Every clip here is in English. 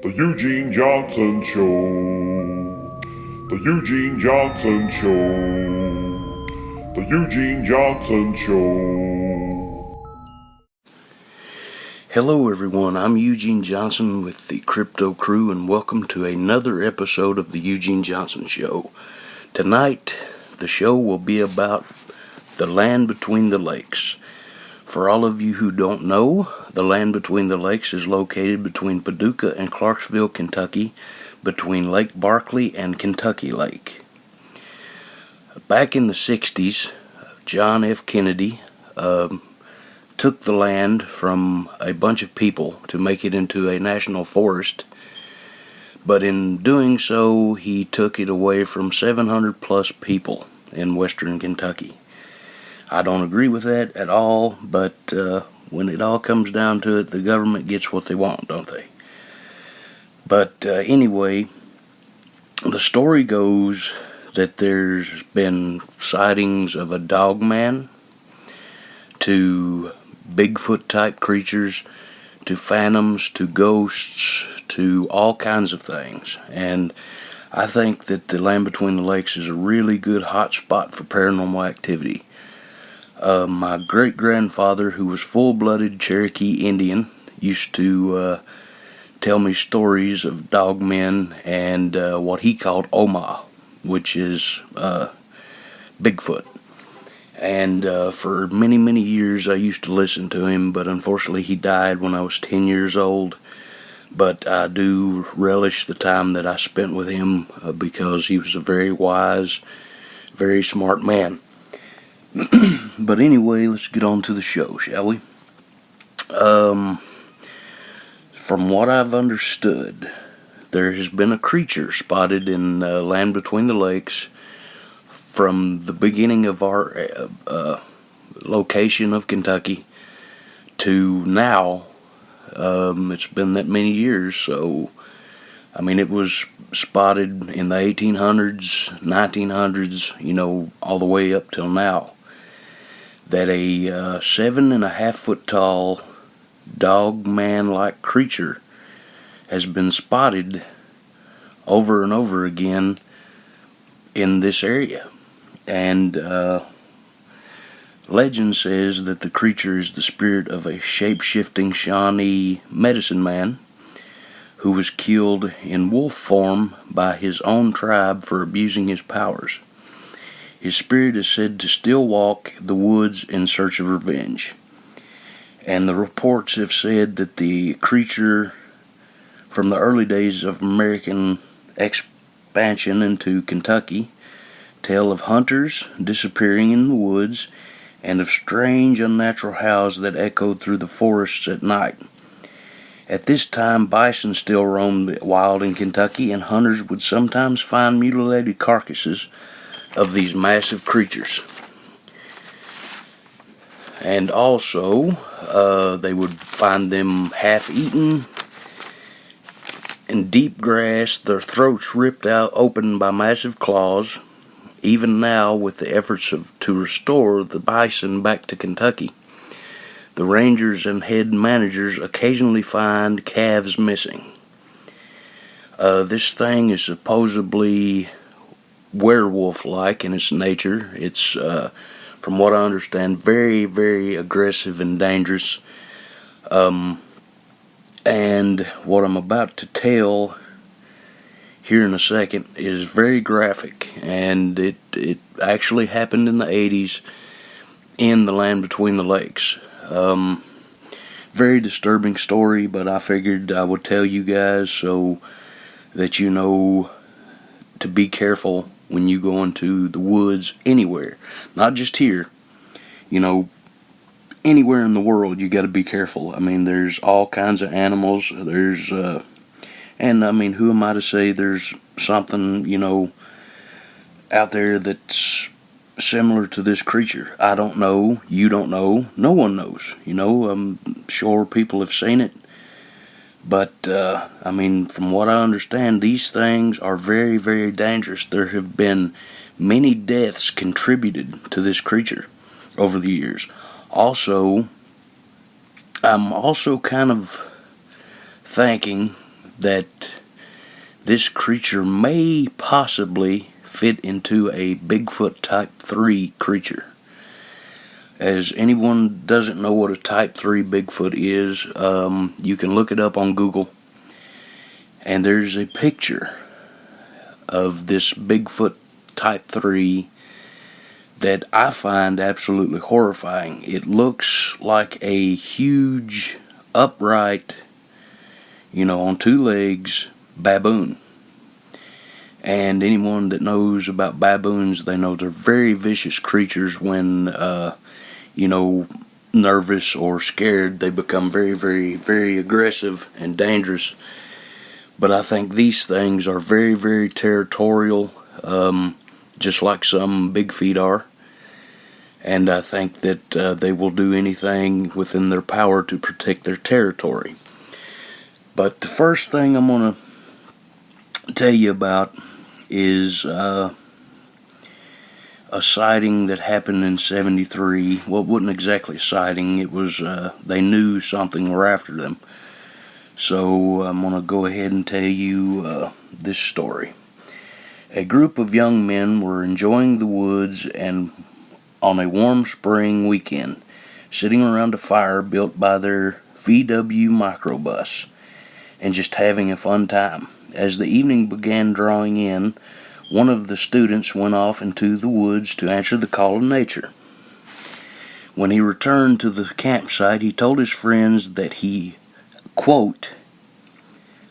The Eugene Johnson Show. The Eugene Johnson Show. The Eugene Johnson Show. Hello everyone, I'm Eugene Johnson with the Crypto Crew, and welcome to another episode of the Eugene Johnson Show. Tonight, the show will be about the land between the lakes. For all of you who don't know, the land between the lakes is located between Paducah and Clarksville, Kentucky, between Lake Barkley and Kentucky Lake. Back in the 60s, John F. Kennedy took the land from a bunch of people to make it into a national forest, but in doing so, he took it away from 700 plus people in western Kentucky. I don't agree with that at all, but when it all comes down to it, the government gets what they want, don't they? But anyway, the story goes that there's been sightings of a dog man, to Bigfoot type creatures, to phantoms, to ghosts, to all kinds of things. And I think that the land between the lakes is a really good hot spot for paranormal activity. My great-grandfather, who was full-blooded Cherokee Indian, used to tell me stories of dogmen and what he called Oma, which is Bigfoot. And for many, many years I used to listen to him, but unfortunately he died when I was 10 years old. But I do relish the time that I spent with him because he was a very wise, very smart man. But anyway, let's get on to the show, shall we? From what I've understood, there has been a creature spotted in land between the lakes from the beginning of our location of Kentucky to now. It's been that many years, so I mean, it was spotted in the 1800s, 1900s, all the way up till now, that a 7.5 foot tall dog man like creature has been spotted over and over again in this area. And legend says that the creature is the spirit of a shape-shifting Shawnee medicine man who was killed in wolf form by his own tribe for abusing his powers. His spirit is said to still walk the woods in search of revenge. And the reports have said that the creature from the early days of American expansion into Kentucky tell of hunters disappearing in the woods and of strange unnatural howls that echoed through the forests at night. At this time, bison still roamed wild in Kentucky, and hunters would sometimes find mutilated carcasses of these massive creatures. And also, they would find them half-eaten in deep grass, their throats ripped out open by massive claws. Even now, with the efforts to restore the bison back to Kentucky, the rangers and head managers occasionally find calves missing. This thing is supposedly werewolf-like in its nature. It's, from what I understand, very, very aggressive and dangerous. And what I'm about to tell here in a second is very graphic, and it actually happened in the 80s in the land between the lakes. Very disturbing story, but I figured I would tell you guys so that you know to be careful when you go into the woods anywhere. Not just here, anywhere in the world you got to be careful. I mean, there's all kinds of animals. There's and I mean, who am I to say there's something, out there that's similar to this creature? I don't know. You don't know. No one knows. I'm sure people have seen it. But, I mean, from what I understand, these things are very, very dangerous. There have been many deaths contributed to this creature over the years. Also, I'm also kind of thinking that this creature may possibly fit into a Bigfoot Type 3 creature. As anyone doesn't know what a Type 3 Bigfoot is, you can look it up on Google, and there's a picture of this Bigfoot Type 3 that I find absolutely horrifying. It looks like a huge, upright, on two legs, baboon. And anyone that knows about baboons, they know they're very vicious creatures. When nervous or scared, they become very, very, very aggressive and dangerous. But I think these things are very, very territorial, just like some big feet are. And I think that they will do anything within their power to protect their territory. But the first thing I'm going to tell you about is a sighting that happened in '73. Well, it wasn't exactly a sighting. It was, they knew something were after them. So I'm going to go ahead and tell you this story. A group of young men were enjoying the woods and on a warm spring weekend, sitting around a fire built by their VW microbus, and just having a fun time. As the evening began drawing in, one of the students went off into the woods to answer the call of nature. When he returned to the campsite, he told his friends that he, quote,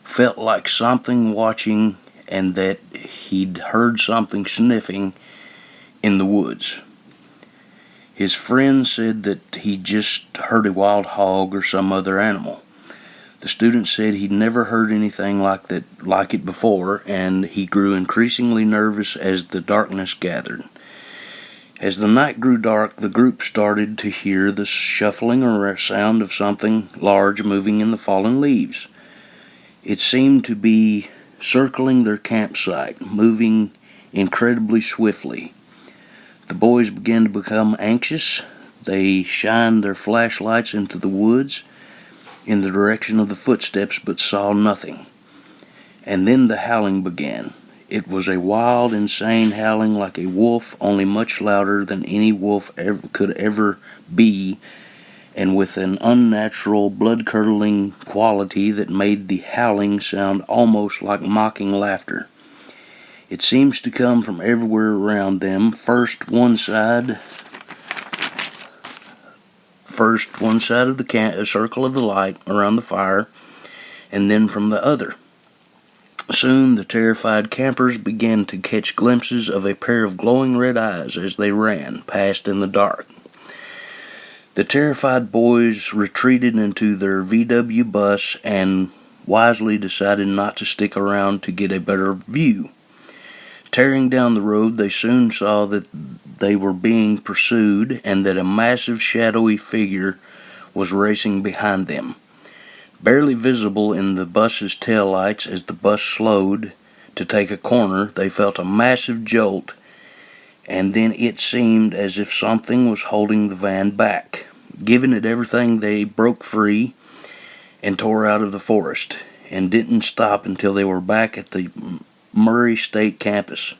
felt like something watching and that he'd heard something sniffing in the woods. His friend said that he just heard a wild hog or some other animal. The student said he'd never heard anything like it before, and he grew increasingly nervous as the darkness gathered. As the night grew dark, the group started to hear the shuffling or sound of something large moving in the fallen leaves. It seemed to be circling their campsite, moving incredibly swiftly. The boys began to become anxious. They shined their flashlights into the woods in the direction of the footsteps, but saw nothing. And then the howling began. It was a wild, insane howling like a wolf, only much louder than any wolf could ever be, and with an unnatural, blood-curdling quality that made the howling sound almost like mocking laughter. It seems to come from everywhere around them, first one side of the circle of the light around the fire, and then from the other. Soon the terrified campers began to catch glimpses of a pair of glowing red eyes as they ran past in the dark. The terrified boys retreated into their VW bus and wisely decided not to stick around to get a better view. Tearing down the road, they soon saw that they were being pursued and that a massive shadowy figure was racing behind them. Barely visible in the bus's taillights as the bus slowed to take a corner, they felt a massive jolt, and then it seemed as if something was holding the van back. Giving it everything, they broke free and tore out of the forest, and didn't stop until they were back at the Murray State campus.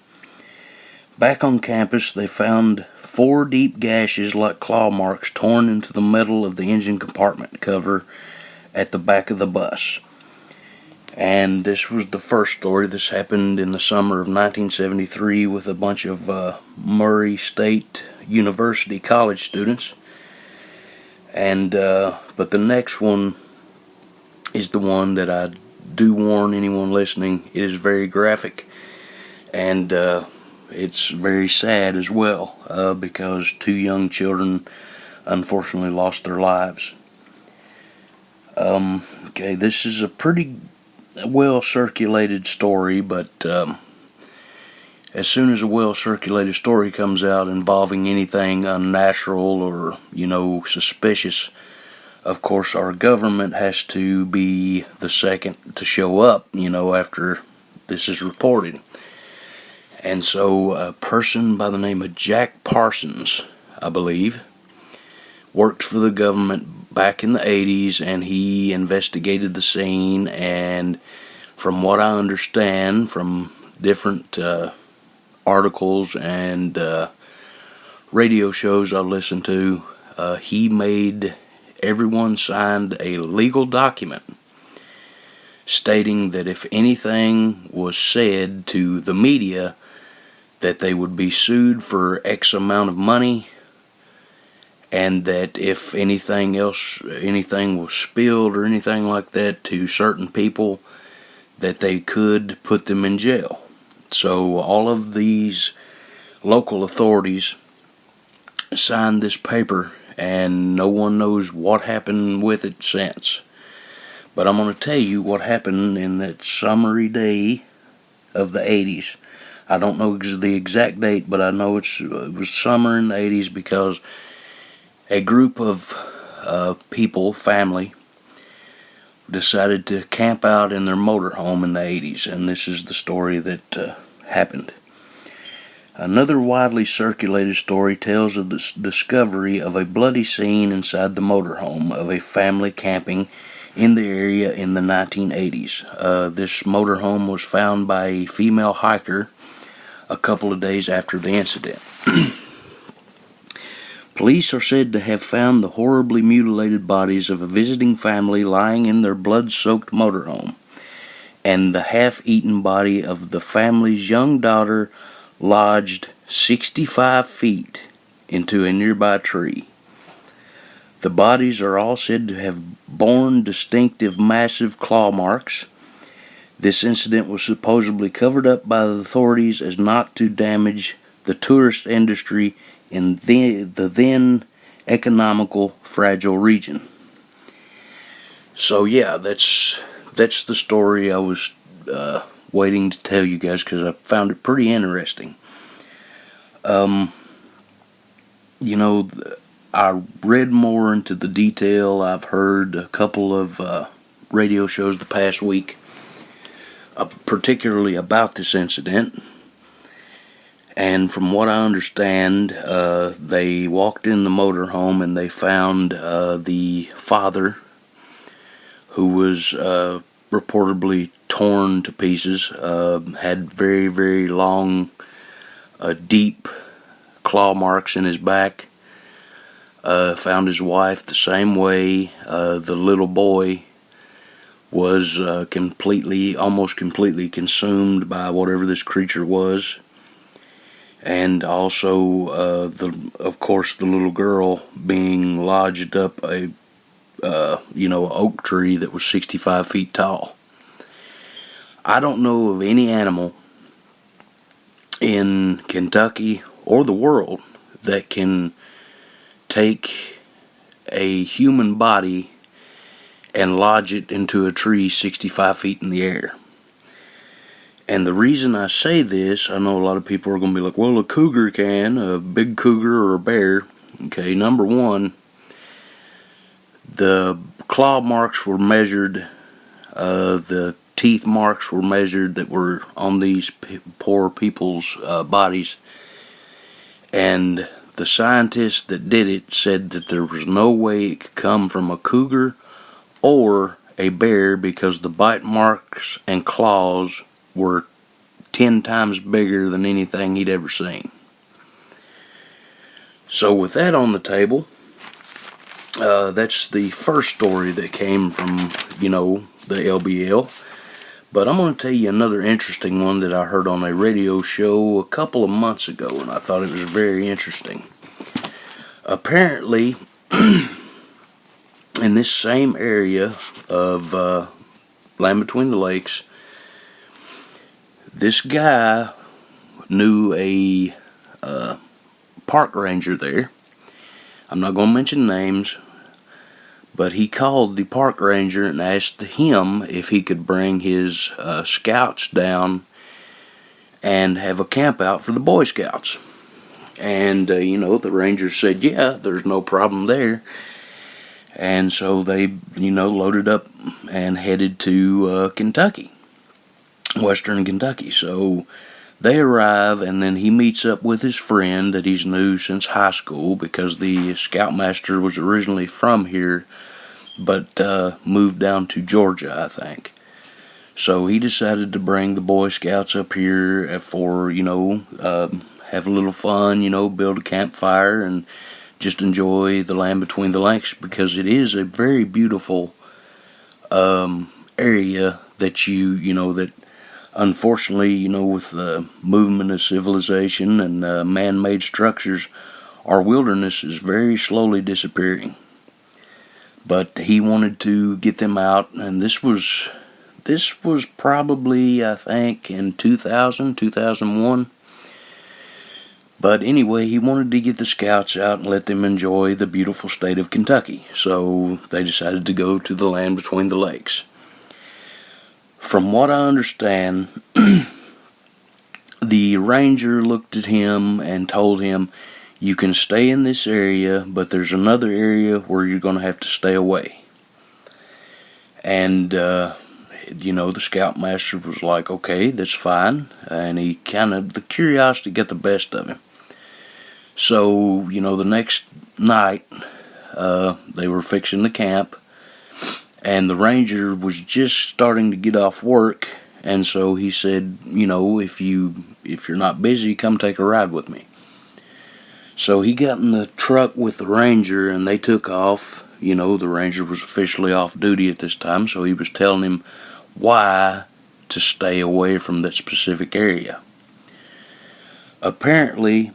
Back on campus, they found 4 deep gashes like claw marks torn into the metal of the engine compartment cover at the back of the bus. And this was the first story. This happened in the summer of 1973 with a bunch of Murray State University college students. And but the next one is the one that I do warn anyone listening. It is very graphic, and it's very sad as well, because 2 young children unfortunately lost their lives. Okay, this is a pretty well circulated story, but as soon as a well circulated story comes out involving anything unnatural or, suspicious, of course our government has to be the second to show up, after this is reported. And so a person by the name of Jack Parsons, I believe, worked for the government back in the 80s, and he investigated the scene and from what I understand from different articles and radio shows I listened to, he made everyone signed a legal document stating that if anything was said to the media, that they would be sued for X amount of money, and that if anything was spilled or anything like that to certain people, that they could put them in jail. So all of these local authorities signed this paper, and no one knows what happened with it since. But I'm going to tell you what happened in that summery day of the 80s. I don't know the exact date, but I know it was summer in the 80s because a group of family, decided to camp out in their motorhome in the 80s, and this is the story that happened. Another widely circulated story tells of the discovery of a bloody scene inside the motorhome of a family camping in the area in the 1980s. This motorhome was found by a female hiker a couple of days after the incident. Police are said to have found the horribly mutilated bodies of a visiting family lying in their blood-soaked motorhome, and the half-eaten body of the family's young daughter lodged 65 feet into a nearby tree. The bodies are all said to have borne distinctive massive claw marks. This incident was supposedly covered up by the authorities as not to damage the tourist industry in the then economical fragile region. So yeah, that's the story I was waiting to tell you guys because I found it pretty interesting. I read more into the detail. I've heard a couple of radio shows the past week, particularly about this incident. And from what I understand, they walked in the motorhome and they found the father, who was reportedly torn to pieces, had very, very long, deep claw marks in his back. Found his wife the same way. The little boy was almost completely consumed by whatever this creature was. And also, of course, the little girl being lodged up a oak tree that was 65 feet tall. I don't know of any animal in Kentucky or the world that can take a human body and lodge it into a tree 65 feet in the air. And the reason I say this, I know a lot of people are going to be like, well, a cougar can, a big cougar or a bear. Okay, number one, the claw marks were measured, the teeth marks were measured that were on these poor people's bodies. And the scientists that did it said that there was no way it could come from a cougar or a bear because the bite marks and claws were 10 times bigger than anything he'd ever seen. So with that on the table, that's the first story that came from, the LBL. But I'm going to tell you another interesting one that I heard on a radio show a couple of months ago, and I thought it was very interesting. Apparently, in this same area of Land Between the Lakes, this guy knew a park ranger there. I'm not going to mention names, but he called the park ranger and asked him if he could bring his scouts down and have a camp out for the Boy Scouts. And, the ranger said, yeah, there's no problem there. And so they, loaded up and headed to Kentucky, Western Kentucky. So they arrive, and then he meets up with his friend that he's knew since high school, because the scoutmaster was originally from here, but moved down to Georgia, I think. So he decided to bring the Boy Scouts up here for, have a little fun, build a campfire and just enjoy the land between the lakes, because it is a very beautiful area that that unfortunately, with the movement of civilization and man-made structures, our wilderness is very slowly disappearing. But he wanted to get them out, and this was probably, I think, in 2001. But anyway, he wanted to get the Scouts out and let them enjoy the beautiful state of Kentucky. So they decided to go to the land between the lakes. From what I understand, the ranger looked at him and told him, "You can stay in this area, but there's another area where you're going to have to stay away." And, the scoutmaster was like, "Okay, that's fine." And the curiosity got the best of him. So, the next night, they were fixing the camp, and the ranger was just starting to get off work, and so he said, if you're not busy, come take a ride with me. So he got in the truck with the ranger, and they took off. The ranger was officially off duty at this time, so he was telling him why to stay away from that specific area. Apparently,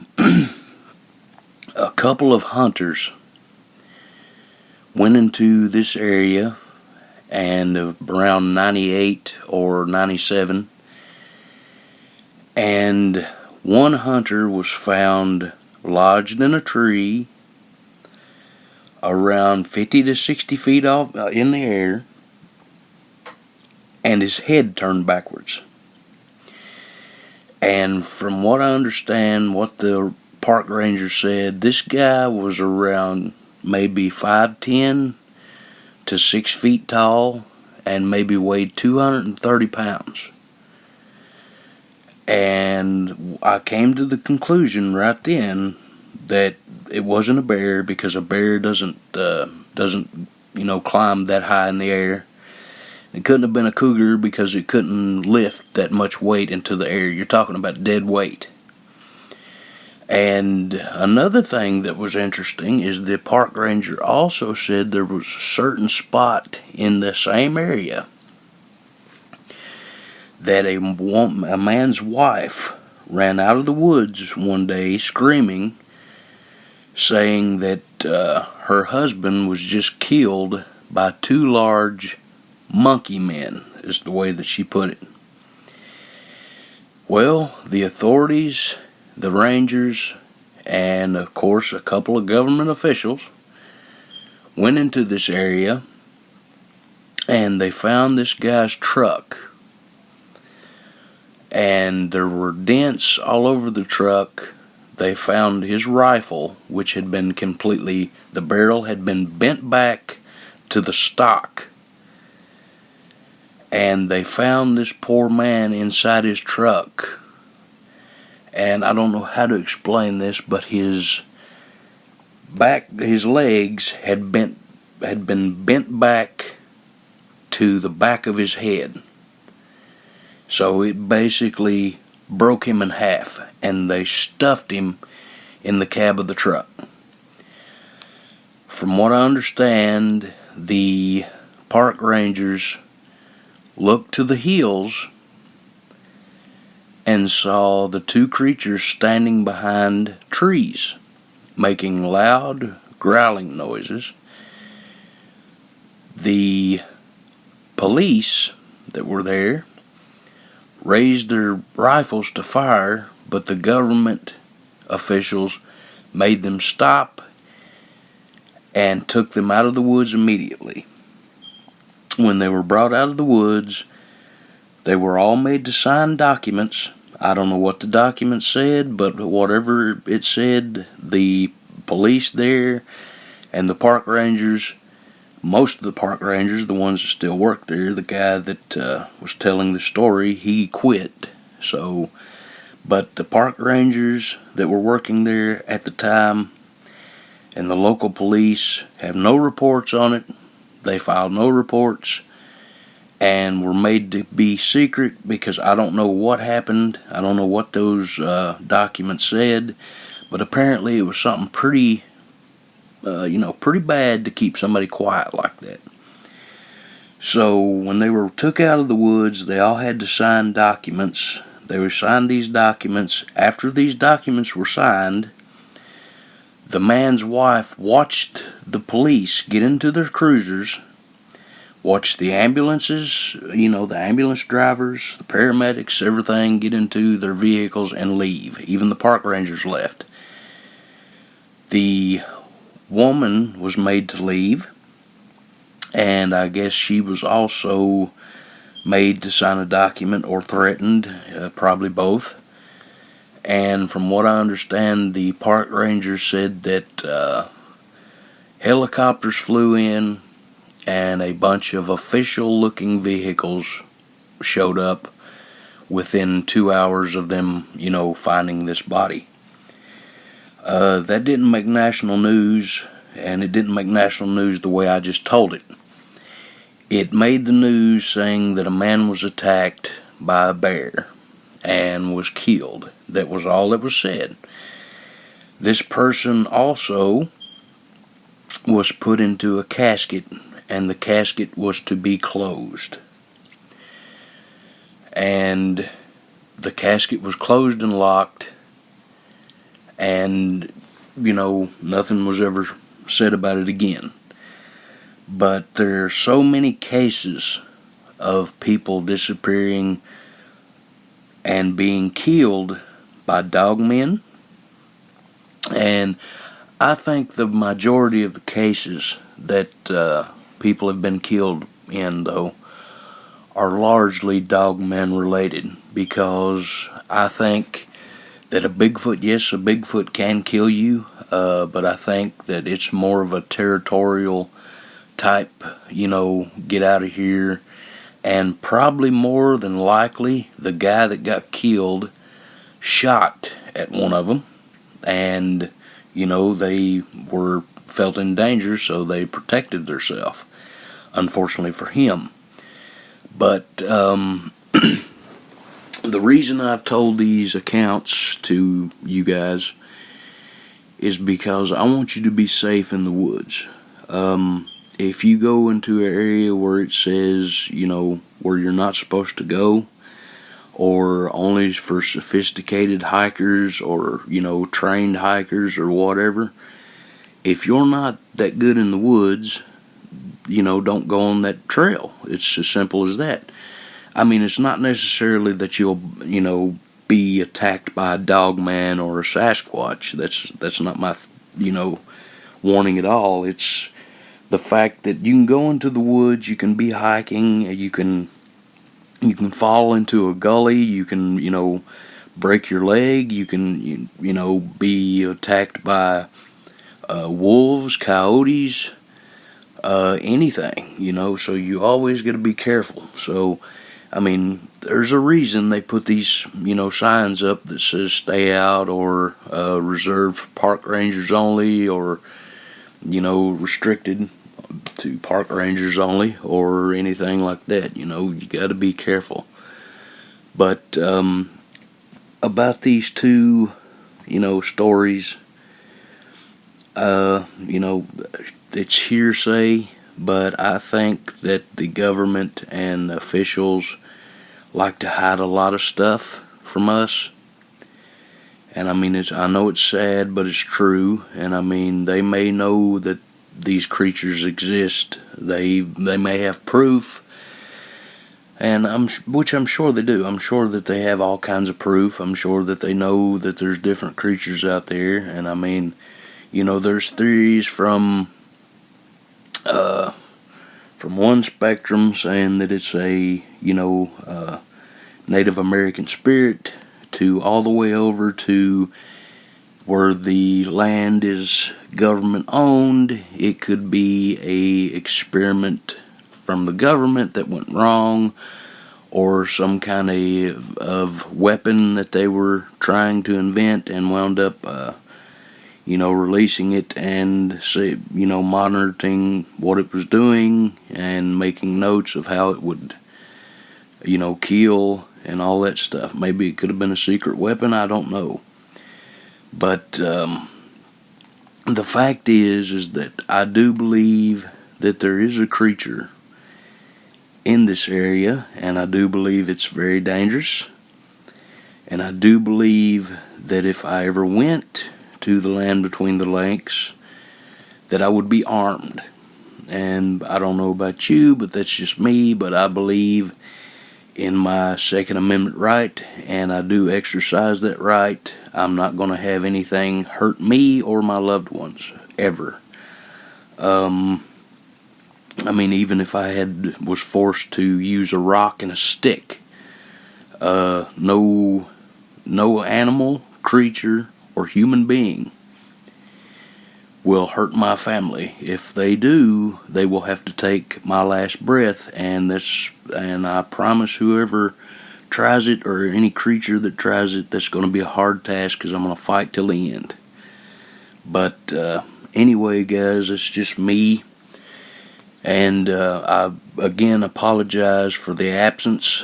a couple of hunters went into this area, and around 98 or 97, and one hunter was found lodged in a tree around 50 to 60 feet off in the air, and his head turned backwards. And from what I understand, what the park ranger said, this guy was around maybe 5'10" to 6 feet tall, and maybe weighed 230 pounds. And I came to the conclusion right then that it wasn't a bear, because a bear doesn't climb that high in the air. It couldn't have been a cougar, because it couldn't lift that much weight into the air. You're talking about dead weight. And another thing that was interesting is the park ranger also said there was a certain spot in the same area that a man's wife ran out of the woods one day screaming, saying that her husband was just killed by two large monkey men, is the way that she put it. Well, the authorities, the rangers, and of course a couple of government officials went into this area, and they found this guy's truck, and there were dents all over the truck. They found his rifle, which had been the barrel had been bent back to the stock, and they found this poor man inside his truck. And I don't know how to explain this, but his legs had been bent back to the back of his head. So it basically broke him in half, and they stuffed him in the cab of the truck. From what I understand, the park rangers looked to the hills and saw the two creatures standing behind trees, making loud growling noises. The police that were there raised their rifles to fire, but the government officials made them stop and took them out of the woods immediately. When they were brought out of the woods, they were all made to sign documents. I don't know what the documents said, but whatever it said, the police there and the park rangers, most of the park rangers, the ones that still work there, the guy that was telling the story, he quit. But the park rangers that were working there at the time and the local police have no reports on it. They filed no reports, and were made to be secret because I don't know what happened. I don't know what those documents said, but apparently it was something pretty, pretty bad to keep somebody quiet like that. So when they were took out of the woods, they all had to sign documents. They were signed these documents. After these documents were signed, the man's wife watched the police get into their cruisers, watched the ambulances, the ambulance drivers, the paramedics, everything get into their vehicles and leave. Even the park rangers left. The woman was made to leave, and I guess she was also made to sign a document or threatened, probably both. And from what I understand, the park rangers said that helicopters flew in and a bunch of official-looking vehicles showed up within 2 hours of them, finding this body. That didn't make national news, and it didn't make national news the way I just told it. It made the news saying that a man was attacked by a bear and was killed. That was all that was said. This person also was put into a casket, and the casket was to be closed. And the casket was closed and locked, and, nothing was ever said about it again. But there are so many cases of people disappearing and being killed by dogmen, and I think the majority of the cases that people have been killed in, though, are largely dogmen related, because I think that a Bigfoot can kill you, but I think that it's more of a territorial type, get out of here. And probably more than likely, the guy that got killed shot at one of them, and they felt in danger, so they protected themselves, unfortunately for him. But the reason I've told these accounts to you guys is because I want you to be safe in the woods. If you go into an area where it says, where you're not supposed to go, or only for sophisticated hikers or, trained hikers or whatever, if you're not that good in the woods, don't go on that trail. It's as simple as that. I mean, it's not necessarily that you'll, be attacked by a dogman or a Sasquatch. That's not my, warning at all. It's the fact that you can go into the woods, you can be hiking, you can fall into a gully, you can, break your leg, you can, be attacked by wolves, coyotes, anything, so you always got to be careful. So, I mean, there's a reason they put these, signs up that says stay out, or reserved for park rangers only, or, restricted to park rangers only, or anything like that. You got to be careful. But about these two, stories, it's hearsay, but I think that the government and officials like to hide a lot of stuff from us. And I mean, I know it's sad, but it's true. And I mean, they may know that these creatures exist. They may have proof, and which I'm sure they do. I'm sure that they have all kinds of proof. I'm sure that they know that there's different creatures out there. And I mean, there's theories from one spectrum saying that it's a Native American spirit, to all the way over to where the land is government owned. It could be a experiment from the government that went wrong, or some kind of weapon that they were trying to invent and wound up releasing it, and monitoring what it was doing and making notes of how it would kill and all that stuff. Maybe it could have been a secret weapon, I don't know. But the fact is that I do believe that there is a creature in this area, and I do believe it's very dangerous. And I do believe that if I ever went to the land between the lakes, that I would be armed. And I don't know about you, but that's just me, but I believe in my Second Amendment right, and I do exercise that right. I'm not going to have anything hurt me or my loved ones, ever. Even if I was forced to use a rock and a stick, no animal, creature, or human being will hurt my family. If they do, they will have to take my last breath, and I promise whoever tries it, or any creature that tries it, that's going to be a hard task, because I'm going to fight till the end. But anyway, guys, it's just me, and I again apologize for the absence.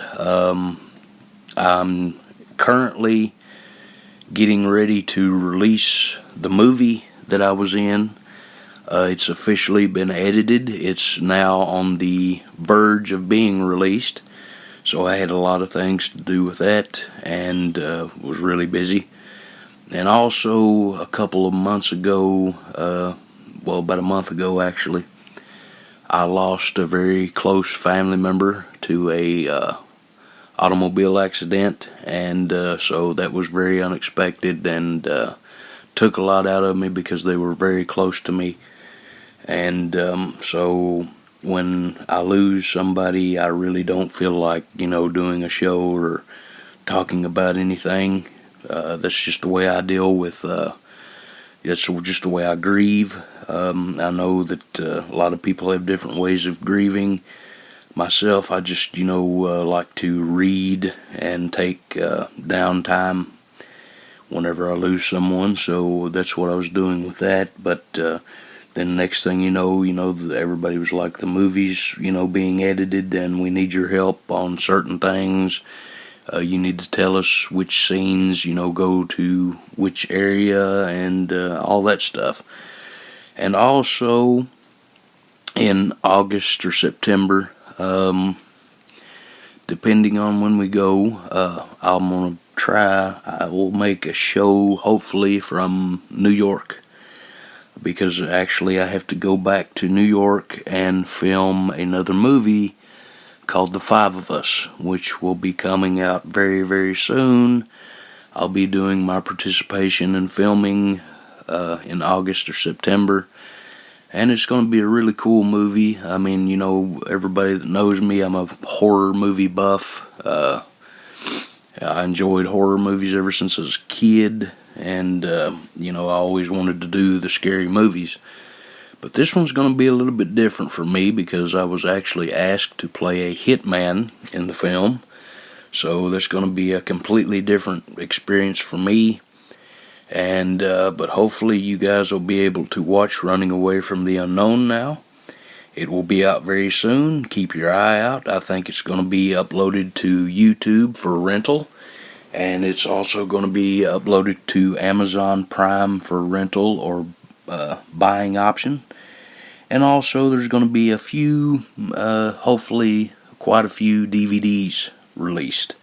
I'm currently getting ready to release the movie that I was in. It's officially been edited. It's now on the verge of being released. So I had a lot of things to do with that, and was really busy. And also, a couple of months ago, about a month ago actually, I lost a very close family member to a automobile accident, and so that was very unexpected, and took a lot out of me, because they were very close to me. And so when I lose somebody, I really don't feel like doing a show or talking about anything. That's just the way I deal with that's just the way I grieve. I know that a lot of people have different ways of grieving. Myself, I just like to read and take downtime whenever I lose someone, so that's what I was doing with that. But then next thing everybody was like, the movie's being edited, and we need your help on certain things. You need to tell us which scenes go to which area, and all that stuff. And also in August or September, depending on when we go, I'm gonna I will make a show, hopefully, from New York, because actually I have to go back to New York and film another movie called The Five of Us, which will be coming out very, very soon. I'll be doing my participation in filming in August or September, and it's going to be a really cool movie. I mean, everybody that knows me, I'm a horror movie buff. I enjoyed horror movies ever since I was a kid, and I always wanted to do the scary movies. But this one's going to be a little bit different for me, because I was actually asked to play a hitman in the film. So that's going to be a completely different experience for me. And but hopefully you guys will be able to watch Running Away from the Unknown now. It will be out very soon. Keep your eye out. I think it's going to be uploaded to YouTube for rental. And it's also going to be uploaded to Amazon Prime for rental or buying option. And also there's going to be a few, hopefully quite a few DVDs released.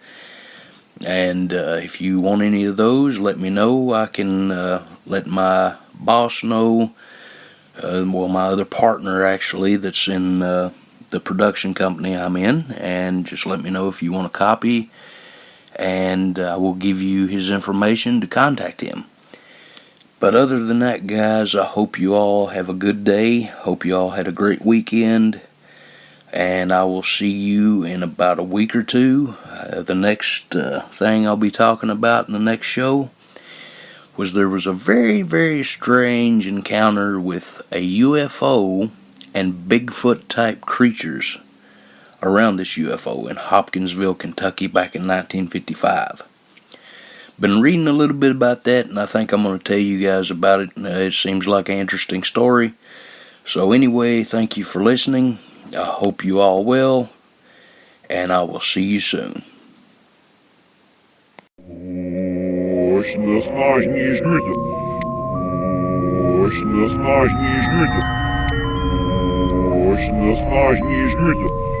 And if you want any of those, let me know. I can let my boss know. My other partner, actually, that's in the production company I'm in, and just let me know if you want a copy, and I will give you his information to contact him. But other than that, guys, I hope you all have a good day. Hope you all had a great weekend, and I will see you in about a week or two. The next thing I'll be talking about in the next show there was a very, very strange encounter with a UFO and Bigfoot type creatures around this UFO in Hopkinsville, Kentucky back in 1955. Been reading a little bit about that, and I think I'm going to tell you guys about it. It seems like an interesting story. So anyway, thank you for listening. I hope you all well, and I will see you soon. Очень смачні люди. Очень смачні люди. Очень смачні люди.